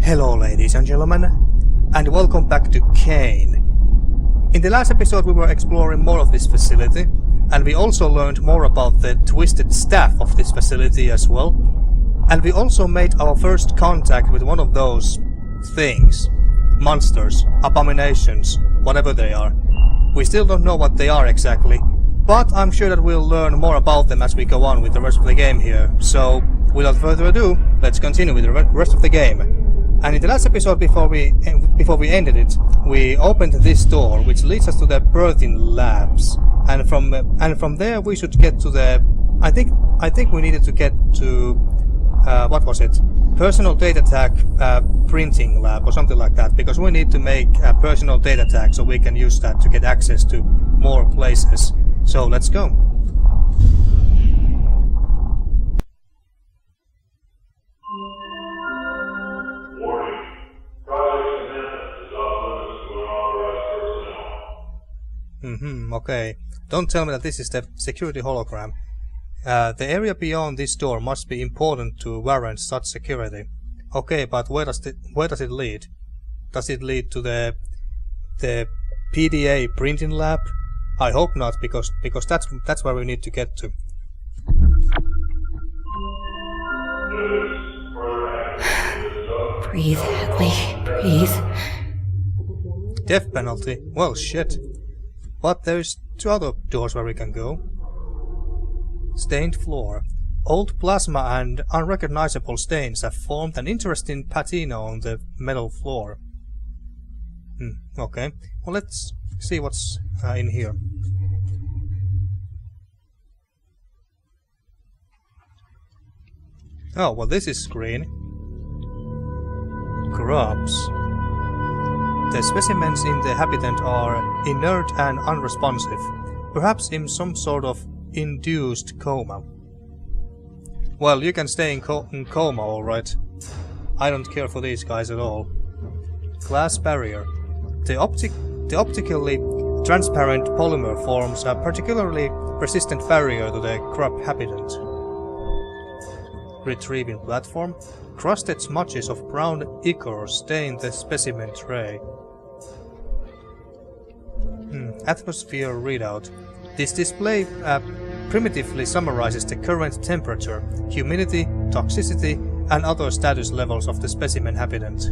Hello ladies and gentlemen, and welcome back to CAYNE. In the last episode we were exploring more of this facility, and we also learned more about the twisted staff of this facility as well. And we also made our first contact with one of those things. Monsters, abominations, whatever they are. We still don't know what they are exactly, but I'm sure that we'll learn more about them as we go on with the rest of the game here. So, without further ado, let's continue with the rest of the game. And in the last episode, before we ended it, we opened this door, which leads us to the Birthing Labs, and from there we should get to the. I think we needed to get to what was it? Personal data tag printing lab or something like that, because we need to make a personal data tag so we can use that to get access to more places. So let's go. Okay. Don't tell me that this is the security hologram. The area beyond this door must be important to warrant such security. Okay, but where does it lead? Does it lead to the PDA printing lab? I hope not, because that's where we need to get to. Breathe, Hadley. Breathe. Death penalty? Well, shit. But there's two other doors where we can go. Stained floor. Old plasma and unrecognizable stains have formed an interesting patina on the metal floor. Okay. Well, let's see what's in here. Oh, well, this is green. Grubs. The specimens in the habitat are inert and unresponsive, perhaps in some sort of induced coma. Well, you can stay in coma, alright. I don't care for these guys at all. Glass barrier. The optically transparent polymer forms a particularly resistant barrier to the grub habitat. Retrieving platform. Crusted smudges of brown ichor stain the specimen tray. Atmosphere readout. This display primitively summarizes the current temperature, humidity, toxicity, and other status levels of the specimen habitat.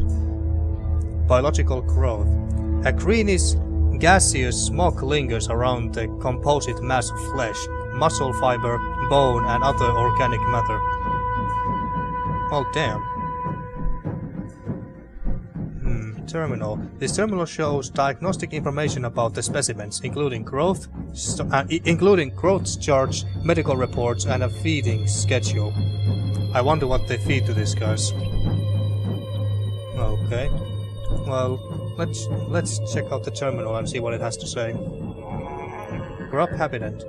Biological growth. A greenish, gaseous smoke lingers around the composite mass of flesh, muscle fiber, bone, and other organic matter. Oh damn. Terminal. This terminal shows diagnostic information about the specimens, including growth charts, medical reports, and a feeding schedule. I wonder what they feed to these guys. Okay. Well, let's check out the terminal and see what it has to say. Grub habitat.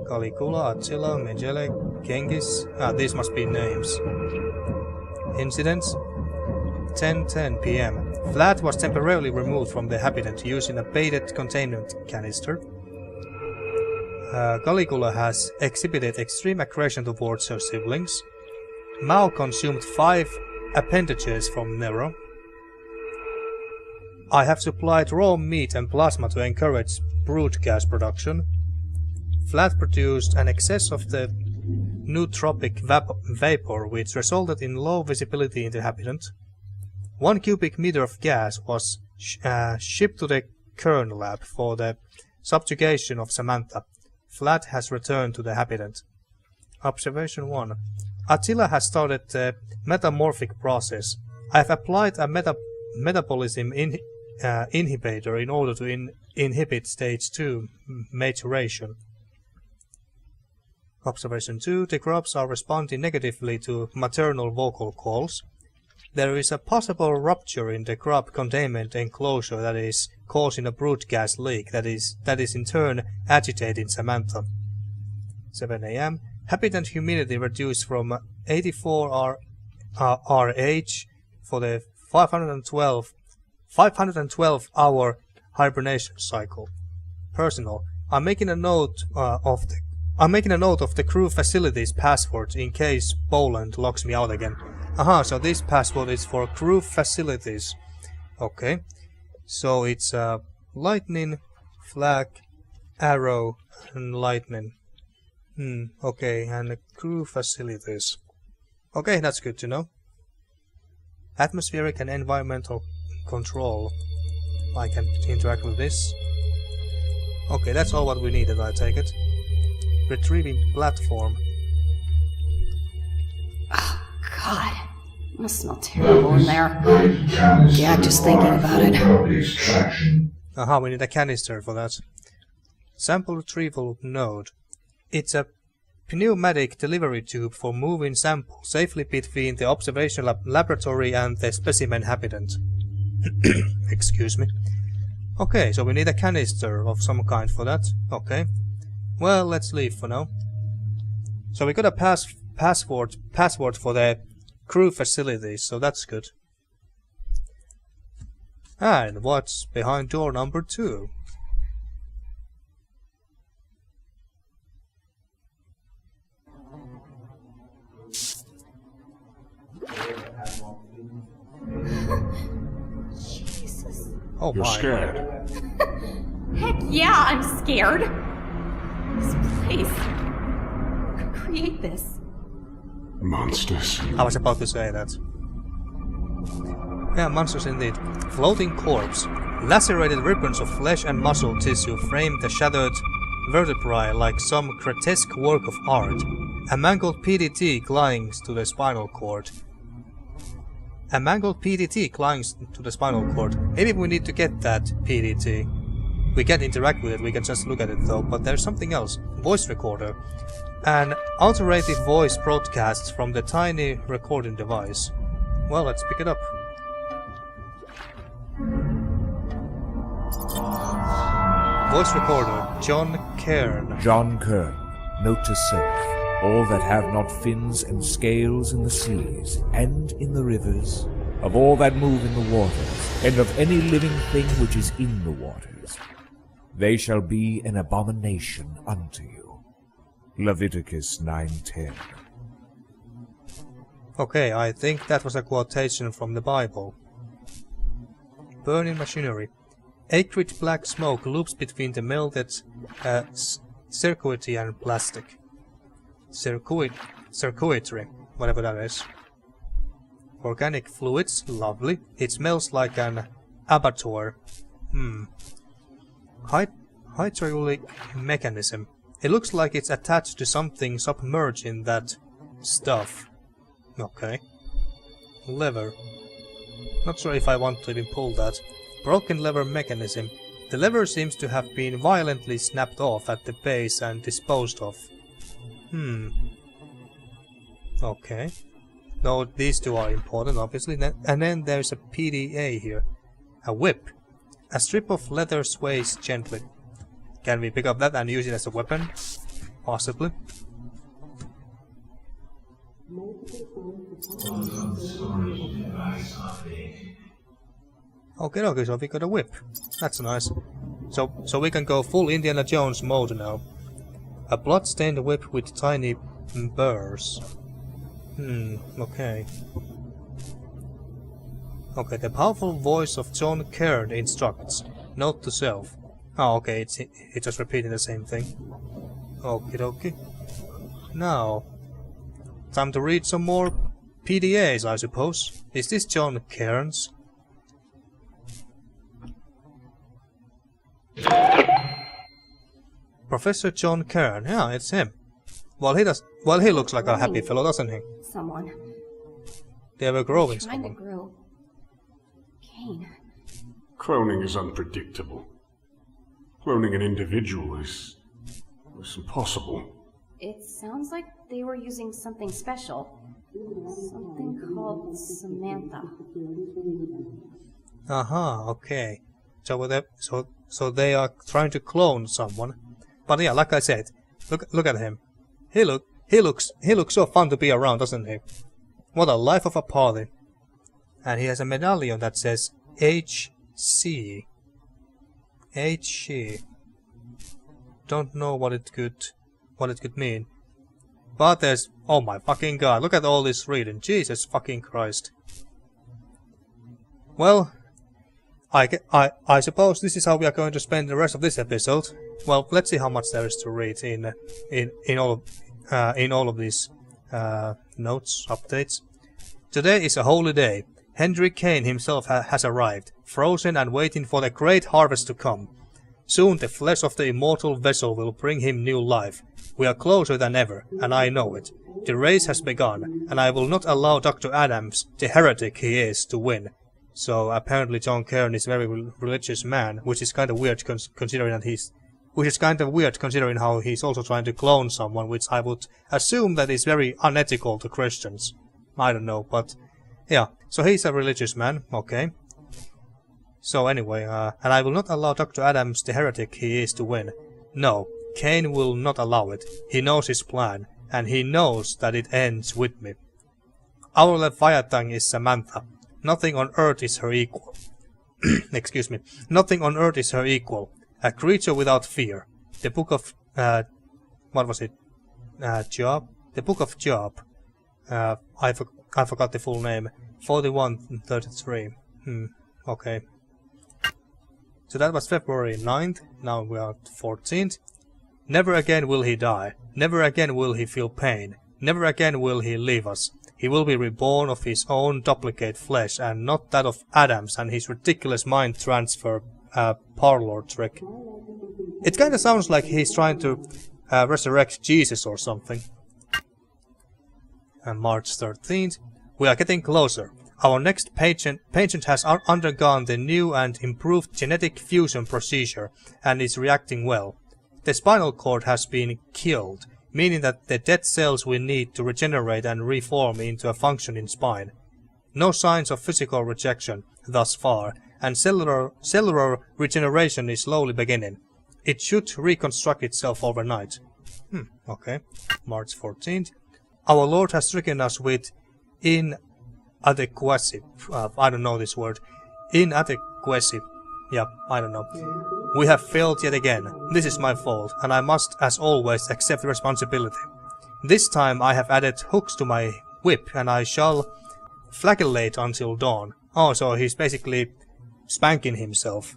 Caligula, Attila, Megele, Genghis. These must be names. Incidents. 10:10 p.m. Flat was temporarily removed from the habitat using a baited containment canister. Caligula has exhibited extreme aggression towards her siblings. Mao consumed 5 appendages from Nero. I have supplied raw meat and plasma to encourage brood gas production. Flat produced an excess of the nootropic vapor, which resulted in low visibility in the habitat. 1 cubic meter of gas was shipped to the CAYNE lab for the subjugation of Samantha. Flat has returned to the habitat. Observation 1. Attila has started the metamorphic process. I have applied a metabolism inhibitor in order to inhibit stage 2 maturation. Observation 2. The grubs are responding negatively to maternal vocal calls. There is a possible rupture in the grub containment enclosure that is causing a brood gas leak that is in turn agitating Samantha. 7 a.m. Habitat humidity reduced from 84 RH for the 512-hour hibernation cycle. Personal. I'm making a note of the crew facilities passwords in case Poland locks me out again. Aha, so this password is for crew facilities. Okay. So it's lightning, flag, arrow, and lightning. Okay, and crew facilities. Okay, that's good to know. Atmospheric and environmental control. I can interact with this. Okay, that's all what we needed, I take it. Retrieving platform. Oh, God. It must smell terrible in there. Yeah, just thinking about it. Aha, we need a canister for that. Sample retrieval node. It's a pneumatic delivery tube for moving samples safely between the observation laboratory and the specimen habitant. Excuse me. Okay, so we need a canister of some kind for that. Okay. Well, let's leave for now. So we got a password for the crew facilities, so that's good. And what's behind door number 2? Jesus. Oh You're my. scared. Heck yeah, I'm scared. This place. Who could create this? Monsters. I was about to say that. Yeah, monsters indeed. Floating corpse. Lacerated ribbons of flesh and muscle tissue frame the shattered vertebrae like some grotesque work of art. A mangled PDT clings to the spinal cord. A mangled PDT clings to the spinal cord. Maybe we need to get that PDT. We can't interact with it, we can just look at it though, but there's something else. Voice recorder. An alternative voice broadcasts from the tiny recording device. Well, let's pick it up. Voice recorder, John Cairn. John Kern, note to self, all that have not fins and scales in the seas, and in the rivers, of all that move in the waters, and of any living thing which is in the waters, they shall be an abomination unto you. Leviticus 9:10. Okay, I think that was a quotation from the Bible. Burning machinery. Acrid black smoke loops between the melted circuitry and plastic. Circuitry, whatever that is. Organic fluids, lovely. It smells like an abattoir. Hydraulic mechanism. It looks like it's attached to something submerged in that stuff. Okay. Lever. Not sure if I want to even pull that. Broken lever mechanism. The lever seems to have been violently snapped off at the base and disposed of. Okay. No, these two are important, obviously. And then there's a PDA here. A whip. A strip of leather sways gently. Can we pick up that and use it as a weapon? Possibly. Okay, so we got a whip. That's nice. So we can go full Indiana Jones mode now. A blood-stained whip with tiny burrs. Okay. Okay, the powerful voice of John Cairn instructs. Note to self. Oh, okay, it's just repeating the same thing. Okie dokie. Now, time to read some more PDAs, I suppose. Is this John Cairns? Professor John Cairn. Yeah, it's him. Well, he looks like a happy fellow, doesn't he? Someone. They were growing Trying to someone. grow. Kane. Cloning is unpredictable. Cloning an individual is impossible. It sounds like they were using something special. Something called Samantha. Aha, okay. So they are trying to clone someone. But yeah, like I said, look at him. He looks so fun to be around, doesn't he? What a life of a party. And he has a medallion that says HC. HC. Don't know what it could mean. But there's... oh my fucking god, look at all this reading. Jesus fucking Christ. Well, I suppose this is how we are going to spend the rest of this episode. Well, let's see how much there is to read in all of these notes, updates. Today is a holy day. Hendrik CAYNE himself has arrived, frozen and waiting for the great harvest to come. Soon the flesh of the immortal vessel will bring him new life. We are closer than ever, and I know it. The race has begun, and I will not allow Dr. Adams, the heretic he is, to win. So apparently John CAYNE is a very religious man, which is kind of weird considering that how he's also trying to clone someone, which I would assume that is very unethical to Christians. I don't know, but yeah. So he's a religious man, okay. So anyway, and I will not allow Dr. Adams, the heretic he is, to win. No, CAYNE will not allow it. He knows his plan, and he knows that it ends with me. Our Leviathan is Samantha. Nothing on earth is her equal. Excuse me. Nothing on earth is her equal. A creature without fear. The book of... what was it? Job? The book of Job. I forgot the full name. 41:33. Okay. So that was February 9th. Now we are 14th. Never again will he die. Never again will he feel pain. Never again will he leave us. He will be reborn of his own duplicate flesh, and not that of Adams and his ridiculous mind transfer parlor trick. It kinda sounds like he's trying to resurrect Jesus or something. And March 13th. We are getting closer. Our next patient has undergone the new and improved genetic fusion procedure and is reacting well. The spinal cord has been killed, meaning that the dead cells we need to regenerate and reform into a functioning spine. No signs of physical rejection thus far, and cellular regeneration is slowly beginning. It should reconstruct itself overnight. Okay. March 14th. Our Lord has stricken us with inadequacy. I don't know this word. Inadequacy. Yeah, I don't know. We have failed yet again. This is my fault, and I must, as always, accept responsibility. This time I have added hooks to my whip, and I shall flagellate until dawn. Oh, so he's basically spanking himself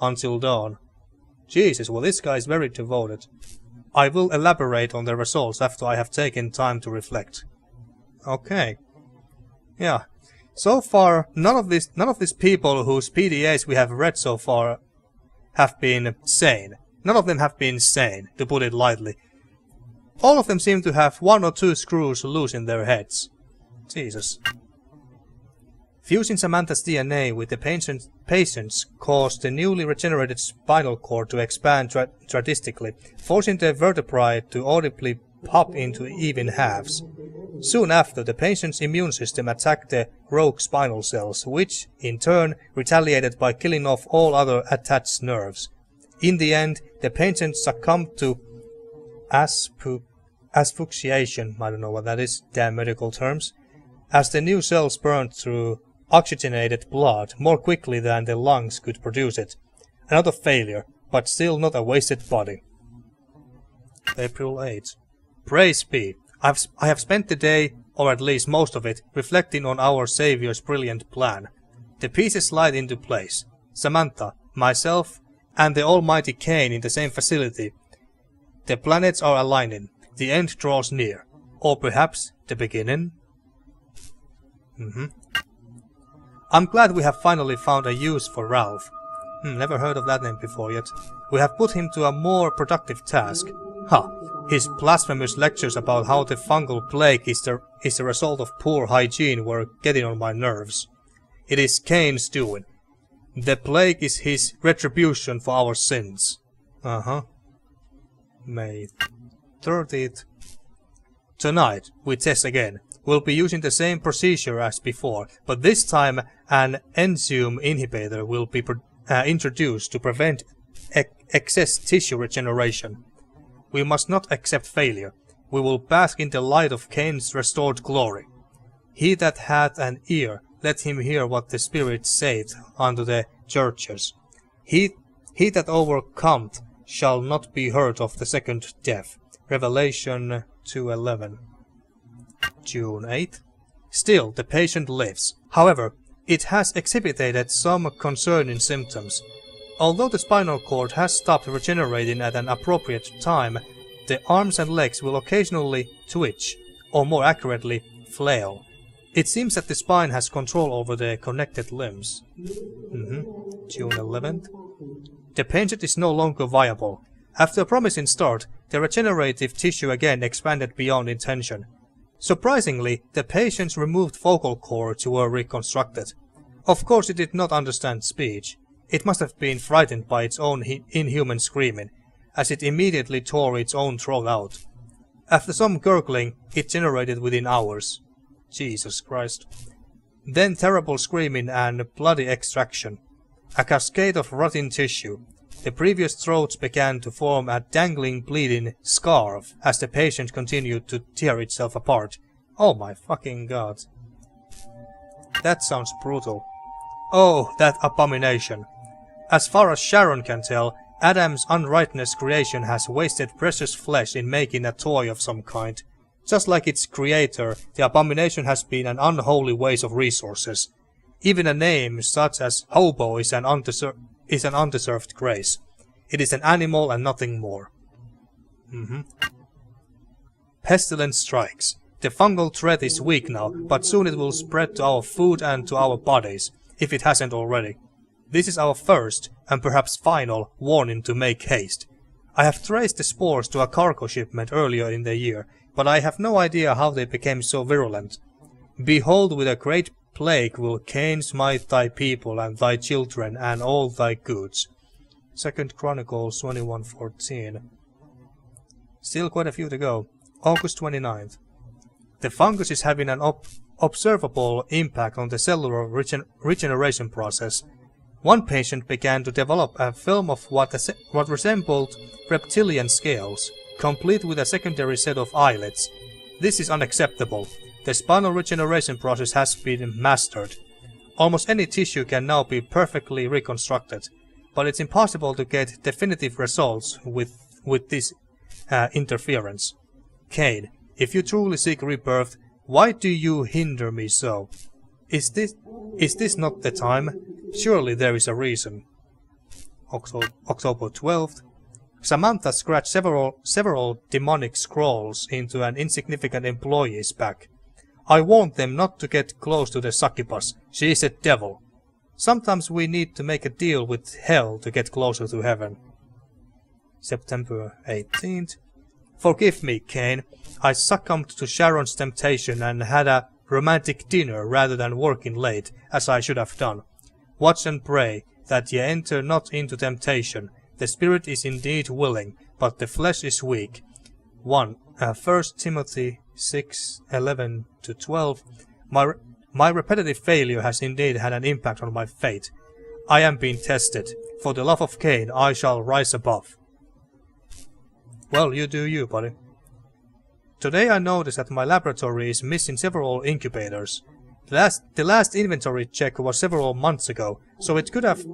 until dawn. Jesus, well this guy is very devoted. I will elaborate on the results after I have taken time to reflect. Okay. Yeah. So far, none of these people whose PDAs we have read so far have been sane. None of them have been sane, to put it lightly. All of them seem to have 1 or 2 screws loose in their heads. Jesus. Fusing Samantha's DNA with the patient's caused the newly regenerated spinal cord to expand drastically, forcing the vertebrae to audibly pop into even halves. Soon after, the patient's immune system attacked the rogue spinal cells, which, in turn, retaliated by killing off all other attached nerves. In the end, the patient succumbed to asphyxiation, I don't know what that is, damn medical terms, as the new cells burned through oxygenated blood more quickly than the lungs could produce it. Another failure, but still not a wasted body. April 8th. Praise be. I have spent the day, or at least most of it, reflecting on our Saviour's brilliant plan. The pieces slide into place. Samantha, myself, and the almighty CAYNE in the same facility. The planets are aligning. The end draws near. Or perhaps the beginning? I'm glad we have finally found a use for Ralph. Never heard of that name before yet. We have put him to a more productive task. His blasphemous lectures about how the fungal plague is the result of poor hygiene were getting on my nerves. It is CAYNE's doing. The plague is his retribution for our sins. May 30th. Tonight, we test again. We'll be using the same procedure as before, but this time an enzyme inhibitor will be introduced to prevent excess tissue regeneration. We must not accept failure. We will bask in the light of CAYNE's restored glory. He that hath an ear, let him hear what the Spirit saith unto the churches. He that overcometh shall not be hurt of the second death. Revelation 2/11. June 8th. Still, the patient lives. However, it has exhibited some concerning symptoms. Although the spinal cord has stopped regenerating at an appropriate time, the arms and legs will occasionally twitch, or more accurately, flail. It seems that the spine has control over the connected limbs. June 11th. The patient is no longer viable. After a promising start, the regenerative tissue again expanded beyond intention. Surprisingly, the patient's removed vocal cords were reconstructed. Of course it did not understand speech. It must have been frightened by its own inhuman screaming, as it immediately tore its own throat out. After some gurgling, it generated within hours. Jesus Christ. Then terrible screaming and bloody extraction. A cascade of rotting tissue. The previous throats began to form a dangling, bleeding scarf as the patient continued to tear itself apart. Oh my fucking god. That sounds brutal. Oh, that abomination. As far as Sharon can tell, Adam's unrighteous creation has wasted precious flesh in making a toy of some kind. Just like its creator, the abomination has been an unholy waste of resources. Even a name such as hobo is an undeserved grace. It is an animal and nothing more. Pestilence strikes. The fungal threat is weak now, but soon it will spread to our food and to our bodies, if it hasn't already. This is our first, and perhaps final, warning to make haste. I have traced the spores to a cargo shipment earlier in the year, but I have no idea how they became so virulent. Behold, with a great plague will CAYNE smite thy people and thy children and all thy goods. 2nd Chronicles 21:14. Still quite a few to go. August 29th. The fungus is having an observable impact on the cellular regeneration process. One patient began to develop a film of what resembled reptilian scales, complete with a secondary set of eyelids. This is unacceptable. The spinal regeneration process has been mastered. Almost any tissue can now be perfectly reconstructed, but it's impossible to get definitive results with this interference. CAYNE, if you truly seek rebirth, why do you hinder me so? Is this not the time? Surely there is a reason. October 12th. Samantha scratched several demonic scrolls into an insignificant employee's back. I warned them not to get close to the succubus. She is a devil. Sometimes we need to make a deal with hell to get closer to heaven. September 18th. Forgive me, CAYNE. I succumbed to Sharon's temptation and had a romantic dinner rather than working late, as I should have done. Watch and pray, that ye enter not into temptation. The spirit is indeed willing, but the flesh is weak. 1 Timothy 6:11-12. My repetitive failure has indeed had an impact on my fate. I am being tested. For the love of CAYNE, I shall rise above. Well, you do you, buddy. Today I noticed that my laboratory is missing several incubators. The last inventory check was several months ago, so it could have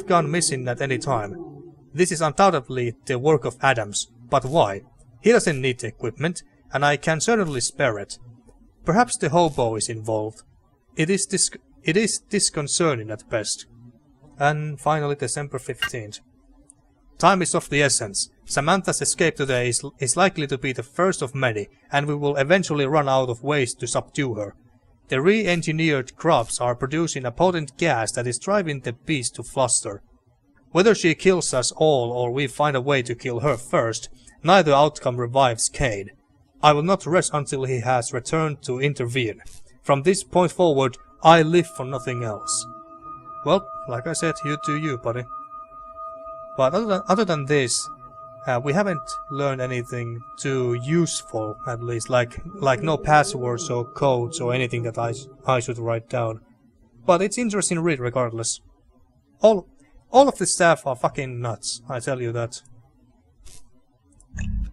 gone missing at any time. This is undoubtedly the work of Adams, but why? He doesn't need the equipment, and I can certainly spare it. Perhaps the hobo is involved. It is disconcerting at best. And finally, December 15th. Time is of the essence. Samantha's escape today is likely to be the first of many, and we will eventually run out of ways to subdue her. The re-engineered crops are producing a potent gas that is driving the beast to fluster. Whether she kills us all or we find a way to kill her first, neither outcome revives CAYNE. I will not rest until he has returned to intervene. From this point forward, I live for nothing else. Well, like I said, you do you, buddy. But other than this, we haven't learned anything too useful, at least, like no passwords or codes or anything that I should write down. But it's interesting read regardless. All of the staff are fucking nuts, I tell you that.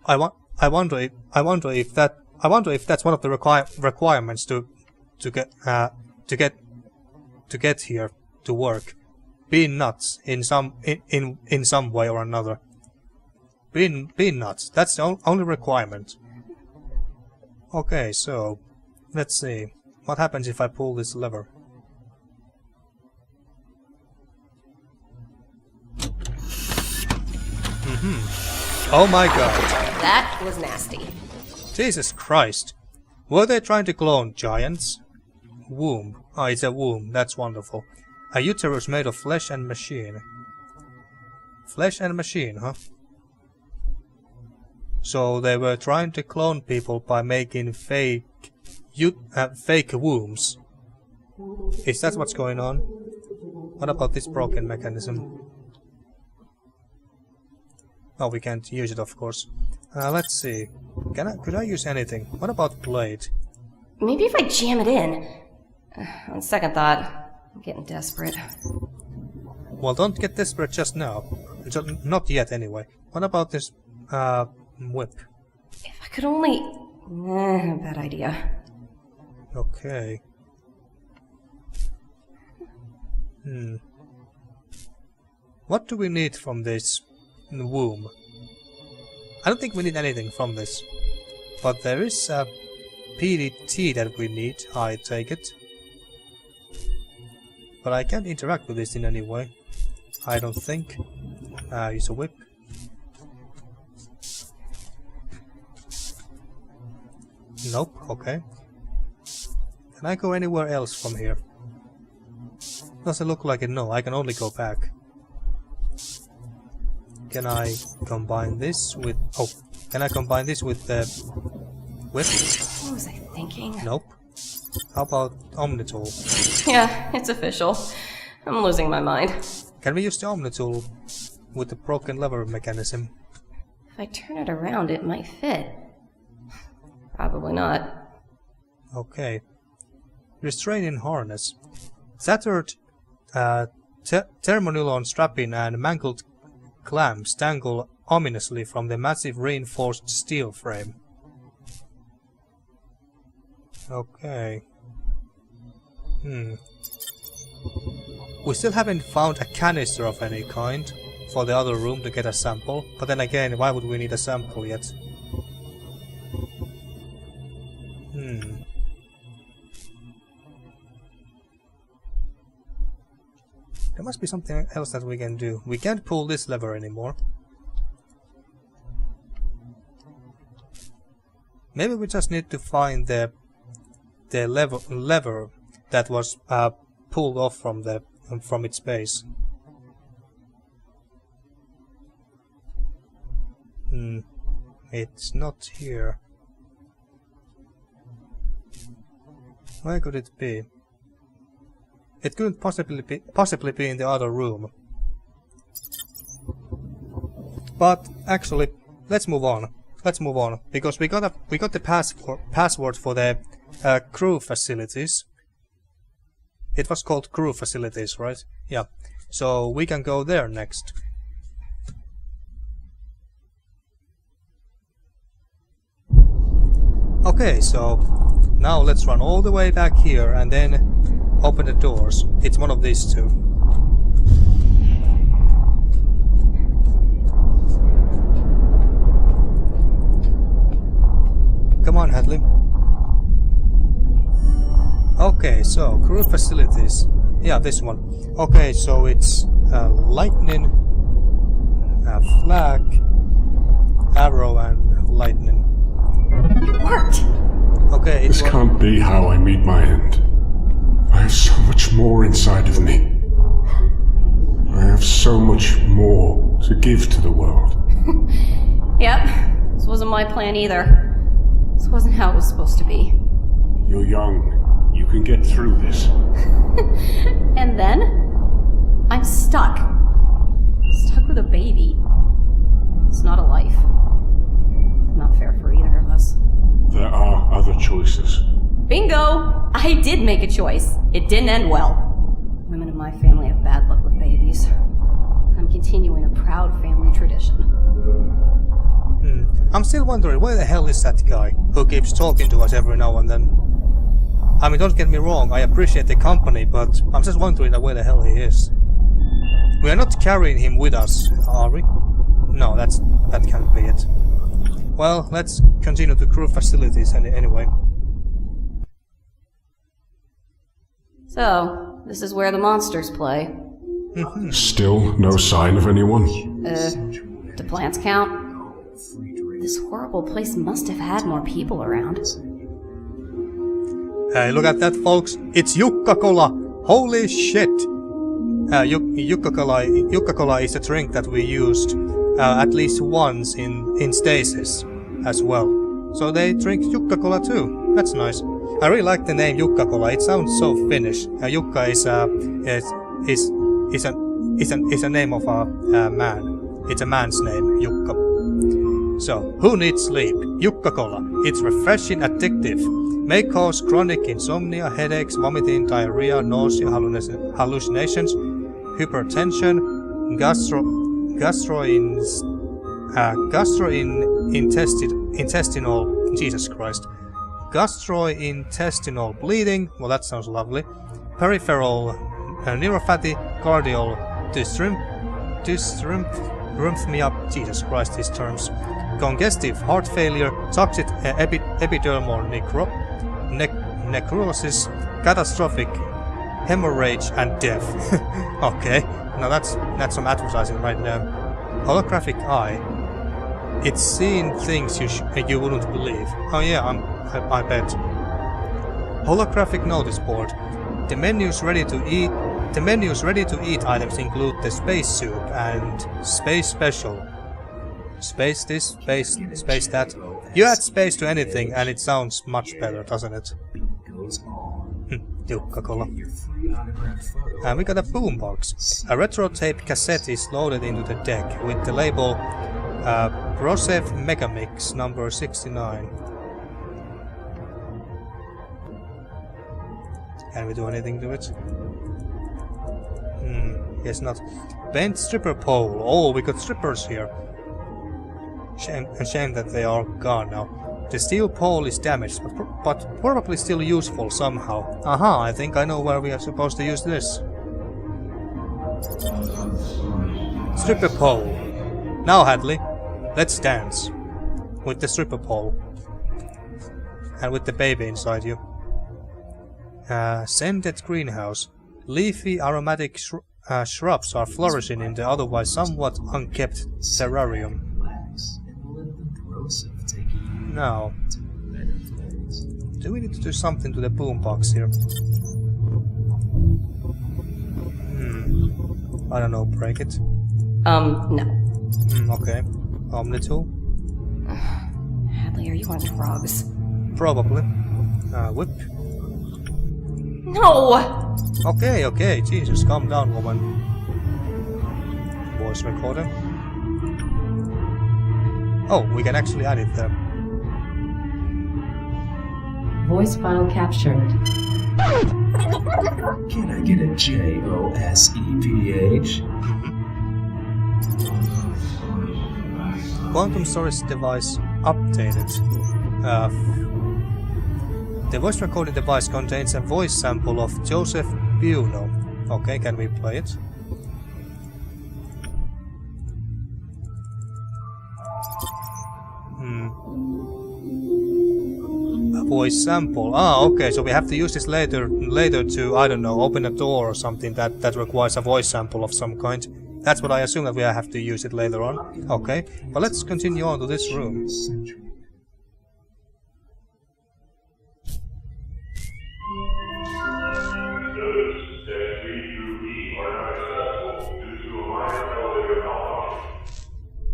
I wonder if that's one of the requirements to get here to work. Being nuts in some way or another. Being nuts. That's the only requirement. Okay, so let's see. What happens if I pull this lever? Oh my god. That was nasty. Jesus Christ. Were they trying to clone giants? Womb. Ah, it's a womb. That's wonderful. A uterus made of flesh and machine. Flesh and machine, huh? So they were trying to clone people by making fake wombs. Is that what's going on? What about this broken mechanism? Oh, we can't use it, of course. Let's see. Could I use anything? What about blade? Maybe if I jam it in. On second thought, I'm getting desperate. Well, don't get desperate just now. Not yet, anyway. What about this, whip? If I could only... bad idea. Okay. What do we need from this womb? I don't think we need anything from this. But there is a PDT that we need, I take it. But I can't interact with this in any way. I don't think. Use a whip. Nope, okay. Can I go anywhere else from here? Doesn't look like it, no. I can only go back. Can I combine this with... Oh, can I combine this with the whip? What was I thinking? Nope. How about Omnitool? Yeah, it's official. I'm losing my mind. Can we use the Omnitool with the broken lever mechanism? If I turn it around, it might fit. Probably not. Okay. Restraining harness. Shattered thermonylon strapping and mangled clamps dangle ominously from the massive reinforced steel frame. Okay. We still haven't found a canister of any kind for the other room to get a sample, but then again, why would we need a sample yet? There must be something else that we can do. We can't pull this lever anymore. Maybe we just need to find the lever that was pulled off from its base. It's not here. Where could it be? It couldn't possibly be in the other room. But actually, let's move on. Let's move on because we got the password for the crew facilities. It was called crew facilities, right? Yeah. So we can go there next. Okay, so now let's run all the way back here and then open the doors. It's one of these two. Come on, Hadley. Okay, so crew facilities. Yeah, this one. Okay, so it's lightning, flag, arrow, and lightning. It worked! Okay, This can't be how I meet my end. I have so much more inside of me. I have so much more to give to the world. Yep, this wasn't my plan either. This wasn't how it was supposed to be. You're young. You can get through this. And then, I'm stuck. Stuck with a baby. It's not a life. Not fair for either of us. There are other choices. Bingo! I did make a choice. It didn't end well. Women in my family have bad luck with babies. I'm continuing a proud family tradition. I'm still wondering, where the hell is that guy who keeps talking to us every now and then? I mean, don't get me wrong, I appreciate the company, but I'm just wondering where the hell he is. We are not carrying him with us, are we? No, that can't be it. Well, let's continue to crew facilities anyway. So, this is where the monsters play. Still no sign of anyone? Do plants count? This horrible place must have had more people around. Hey, look at that, folks. It's Yucca-Cola! Holy shit! Yucca-Cola is a drink that we used at least once in stasis as well. So they drink Yucca-Cola too. That's nice. I really like the name Yucca-Cola. It sounds so Finnish. Yucca is a name of a man. It's a man's name, Jukka. So, who needs sleep? Yucca-Cola. It's refreshing, addictive. May cause chronic insomnia, headaches, vomiting, diarrhea, nausea, hallucinations, hypertension, gastrointestinal bleeding. Well, that sounds lovely. Peripheral neuropathy, cardial dysrhythmia, Jesus Christ, these terms, congestive heart failure, toxic epidermal necrosis, catastrophic hemorrhage, and death. Okay, now that's some advertising right now. Holographic eye. It's seeing things you wouldn't believe. Oh yeah, I bet. Holographic notice board. The menus ready to eat items include the space soup and space special. Space this, space that. You add space to anything and it sounds much better, doesn't it? Yucca-Cola. And we got a boombox. A retro tape cassette is loaded into the deck with the label Prosev Megamix number 69. Can we do anything to it? Guess not. Bent stripper pole. Oh, we got strippers here. Shame that they are gone now. The steel pole is damaged, but probably still useful somehow. Aha, I think I know where we are supposed to use this. Stripper pole. Now, Hadley, let's dance. With the stripper pole. And with the baby inside you. Scented greenhouse. Leafy aromatic shrubs are flourishing in the otherwise somewhat unkept terrarium. Now, do we need to do something to the boombox here? I don't know, break it? No. Okay. Omni-tool? Hadley, are you on drugs? Probably. Whip? No! Okay, Jesus, calm down, woman. Voice recorder. Oh, we can actually add it there. Voice file captured. Can I get a JOSEPH? Quantum storage device updated. The voice recording device contains a voice sample of Joseph Buono. Okay, can we play it? A voice sample. Ah, okay, so we have to use this later to, I don't know, open a door or something that requires a voice sample of some kind. That's what I assume, that we have to use it later on. Okay, but let's continue on to this room.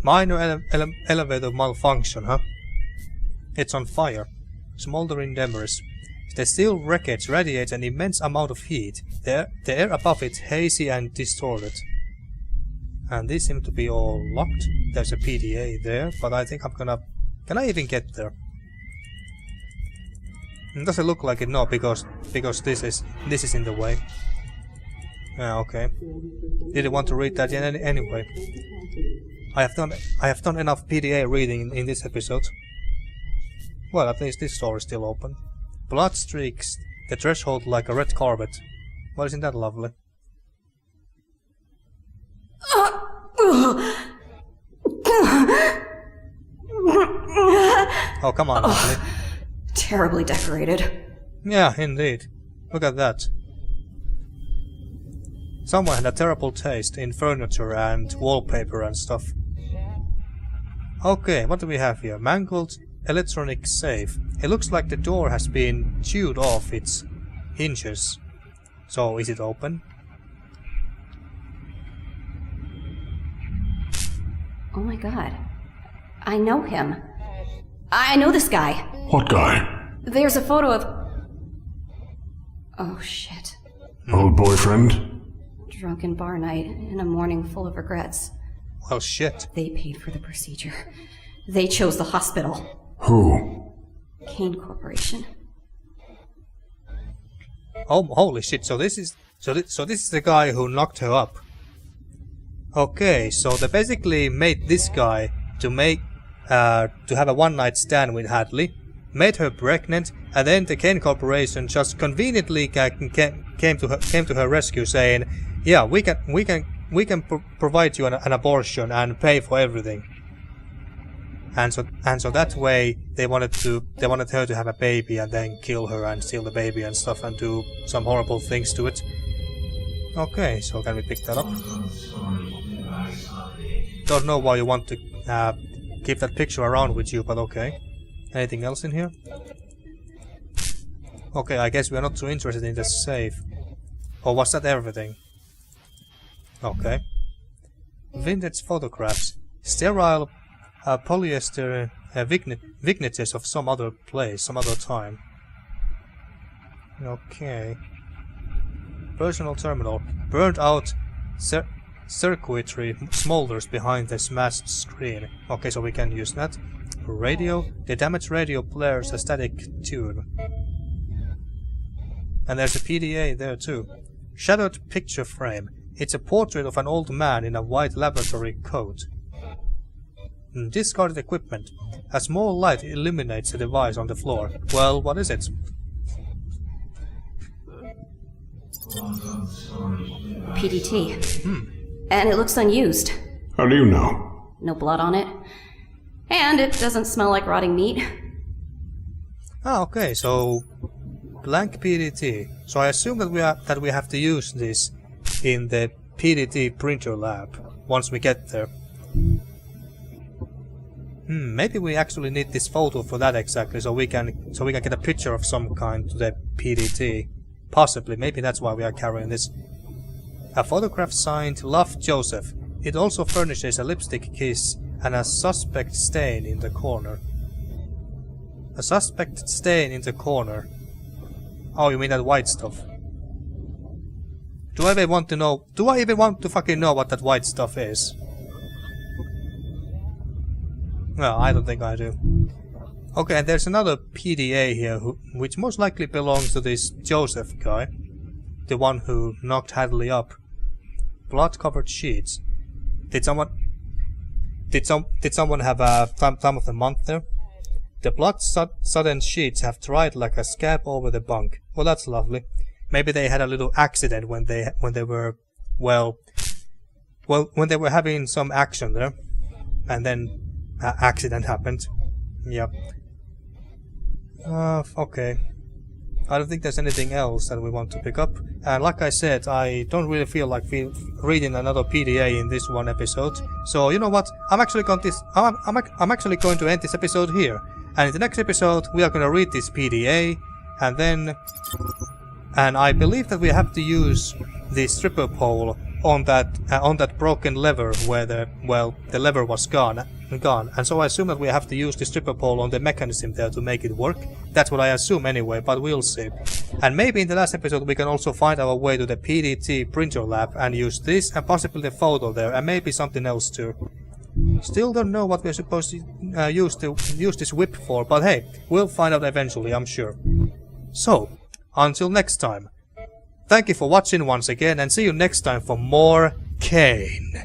Minor elevator malfunction, huh? It's on fire. Smoldering debris. The steel wreckage radiates an immense amount of heat. The air above it hazy and distorted. And these seem to be all locked. There's a PDA there, but I think I'm gonna... Can I even get there? It doesn't look like it, no, because this is in the way. Okay. Didn't want to read that yet anyway. I have done enough PDA reading in this episode. Well, at least this door is still open. Blood streaks the threshold like a red carpet. Well, isn't that lovely? Oh, come on, Ashley. Terribly decorated. Yeah, indeed. Look at that. Someone had a terrible taste in furniture and wallpaper and stuff. Okay, what do we have here? Mangled electronic safe. It looks like the door has been chewed off its hinges. So, is it open? Oh my god. I know him. I know this guy. What guy? There's a photo of... Oh shit. Old boyfriend? Drunken bar night and a morning full of regrets. Well, shit. They paid for the procedure. They chose the hospital. Who? CAYNE Corporation. Oh, holy shit! So this is this is the guy who knocked her up. Okay, so they basically made this guy to have a one-night stand with Hadley, made her pregnant, and then the CAYNE Corporation just conveniently came to her rescue, saying, "Yeah, we can provide you an abortion and pay for everything." And so that way they wanted her to have a baby and then kill her and steal the baby and stuff and do some horrible things to it. Okay, so can we pick that up? Don't know why you want to keep that picture around with you, but okay. Anything else in here? Okay, I guess we are not too interested in the safe. Or was that everything? Okay. Vintage photographs. Sterile polyester vignettes of some other place, some other time. Okay. Personal terminal. Burned out circuitry smolders behind the smashed screen. Okay, so we can use that. Radio. The damaged radio blares a static tune. And there's a PDA there too. Shadowed picture frame. It's a portrait of an old man in a white laboratory coat. Discarded equipment. A small light illuminates the device on the floor. Well, what is it? PDT. And it looks unused. How do you know? No blood on it. And it doesn't smell like rotting meat. Ah, okay, so blank PDT. So I assume that we have to use this in the PDT printer lab once we get there. Maybe we actually need this photo for that exactly, so we can get a picture of some kind to the PDT. Possibly, maybe that's why we are carrying this. A photograph signed Love Joseph. It also furnishes a lipstick kiss and a suspect stain in the corner. A suspect stain in the corner. Oh, you mean that white stuff? Do I even want to know? Do I even want to fucking know what that white stuff is? Well, I don't think I do. Okay, and there's another PDA here, which most likely belongs to this Joseph guy. The one who knocked Hadley up. Blood-covered sheets. Did someone have a time of the month there? The blood-sodden sheets have dried like a scab over the bunk. Well, that's lovely. Maybe they had a little accident when they were when they were having some action there, and then accident happened. Yep. Okay. I don't think there's anything else that we want to pick up. And like I said, I don't really feel like reading another PDA in this one episode. So you know what? I'm actually going to end this episode here. And in the next episode, we are going to read this PDA, and I believe that we have to use the stripper pole on that broken lever where the lever was gone, and so I assume that we have to use the stripper pole on the mechanism there to make it work. That's what I assume anyway, but we'll see. And maybe in the last episode we can also find our way to the PDT printer lab and use this and possibly the photo there, and maybe something else too. Still don't know what we're supposed to use this whip for, but hey, we'll find out eventually, I'm sure. So, until next time. Thank you for watching once again, and see you next time for more CAYNE.